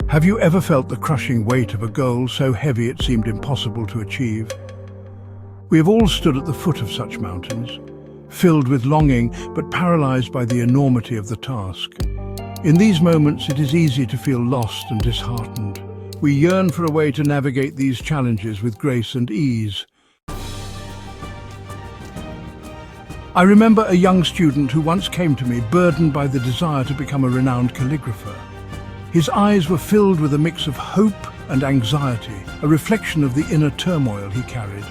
Have you ever felt the crushing weight of a goal so heavy it seemed impossible to achieve? We have all stood at the foot of such mountains, filled with longing but paralyzed by the enormity of the task. In these moments, it is easy to feel lost and disheartened. We yearn for a way to navigate these challenges with grace and ease. I remember a young student who once came to me burdened by the desire to become a renowned calligrapher. His eyes were filled with a mix of hope and anxiety, a reflection of the inner turmoil he carried.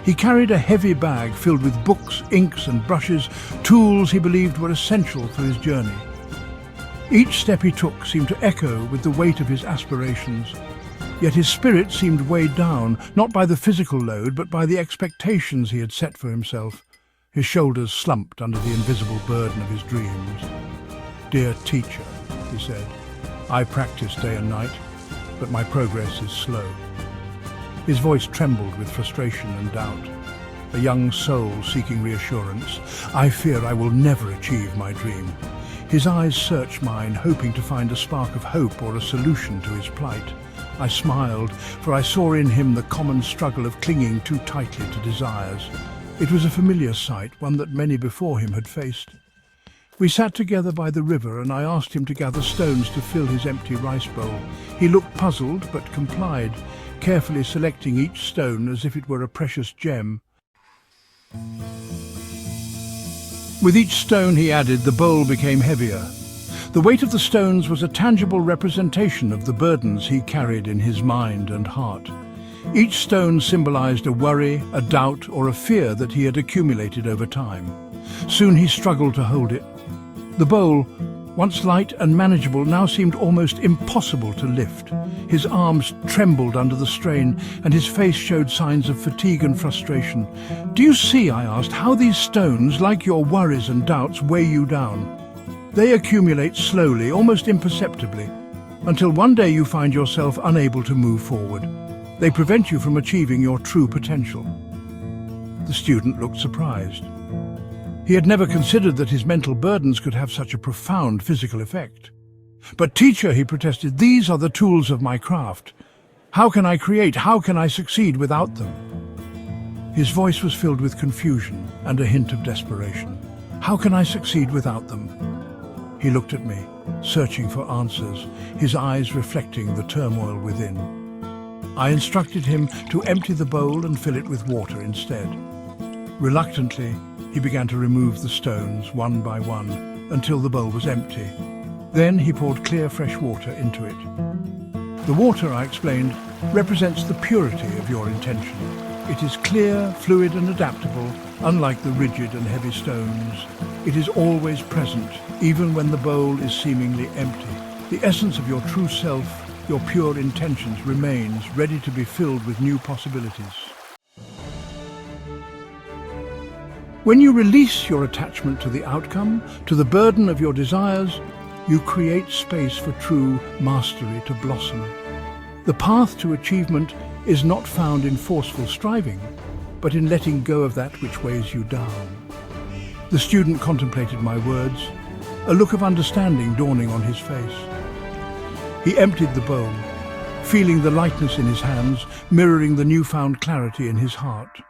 He carried a heavy bag filled with books, inks and brushes, tools he believed were essential for his journey. Each step he took seemed to echo with the weight of his aspirations, yet his spirit seemed weighed down, not by the physical load, but by the expectations he had set for himself. His shoulders slumped under the invisible burden of his dreams. "Dear teacher," he said, "I practice day and night, but my progress is slow." His voice trembled with frustration and doubt. A young soul seeking reassurance. "I fear I will never achieve my dream." His eyes searched mine, hoping to find a spark of hope or a solution to his plight. I smiled, for I saw in him the common struggle of clinging too tightly to desires. It was a familiar sight, one that many before him had faced. We sat together by the river and I asked him to gather stones to fill his empty rice bowl. He looked puzzled but complied, carefully selecting each stone as if it were a precious gem. With each stone he added, the bowl became heavier. The weight of the stones was a tangible representation of the burdens he carried in his mind and heart. Each stone symbolized a worry, a doubt, or a fear that he had accumulated over time. Soon he struggled to hold it. The bowl, once light and manageable, now seemed almost impossible to lift. His arms trembled under the strain, and his face showed signs of fatigue and frustration. "Do you see," I asked, "how these stones, like your worries and doubts, weigh you down? They accumulate slowly, almost imperceptibly, until one day you find yourself unable to move forward. They prevent you from achieving your true potential." The student looked surprised. He had never considered that his mental burdens could have such a profound physical effect. "But teacher," he protested, "these are the tools of my craft. How can I create? How can I succeed without them?" His voice was filled with confusion and a hint of desperation. "How can I succeed without them?" He looked at me, searching for answers, his eyes reflecting the turmoil within. I instructed him to empty the bowl and fill it with water instead. Reluctantly, he began to remove the stones one by one until the bowl was empty. Then he poured clear, fresh water into it. "The water," I explained, "represents the purity of your intention. It is clear, fluid and adaptable, unlike the rigid and heavy stones. It is always present, even when the bowl is seemingly empty. The essence of your true self, your pure intentions, remains ready to be filled with new possibilities." When you release your attachment to the outcome, to the burden of your desires, you create space for true mastery to blossom. The path to achievement is not found in forceful striving, but in letting go of that which weighs you down. The student contemplated my words, a look of understanding dawning on his face. He emptied the bowl, feeling the lightness in his hands, mirroring the newfound clarity in his heart.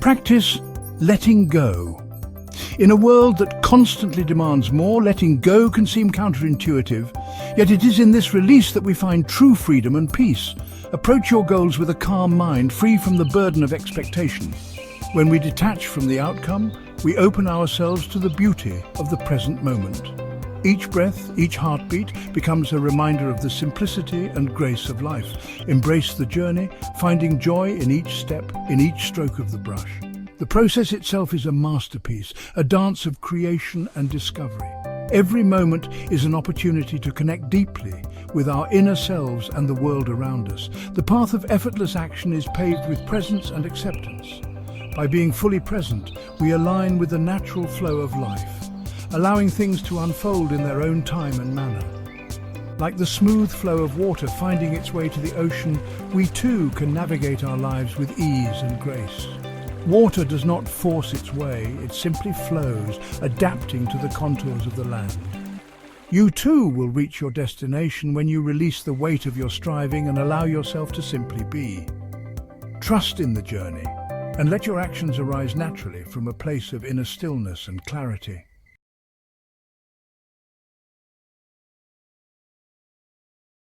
Practice letting go. In a world that constantly demands more, letting go can seem counterintuitive, yet it is in this release that we find true freedom and peace. Approach your goals with a calm mind, free from the burden of expectation. When we detach from the outcome, we open ourselves to the beauty of the present moment. Each breath, each heartbeat becomes a reminder of the simplicity and grace of life. Embrace the journey, finding joy in each step, in each stroke of the brush. The process itself is a masterpiece, a dance of creation and discovery. Every moment is an opportunity to connect deeply with our inner selves and the world around us. The path of effortless action is paved with presence and acceptance. By being fully present, we align with the natural flow of life, allowing things to unfold in their own time and manner. Like the smooth flow of water finding its way to the ocean, we too can navigate our lives with ease and grace. Water does not force its way, it simply flows, adapting to the contours of the land. You too will reach your destination when you release the weight of your striving and allow yourself to simply be. Trust in the journey and let your actions arise naturally from a place of inner stillness and clarity.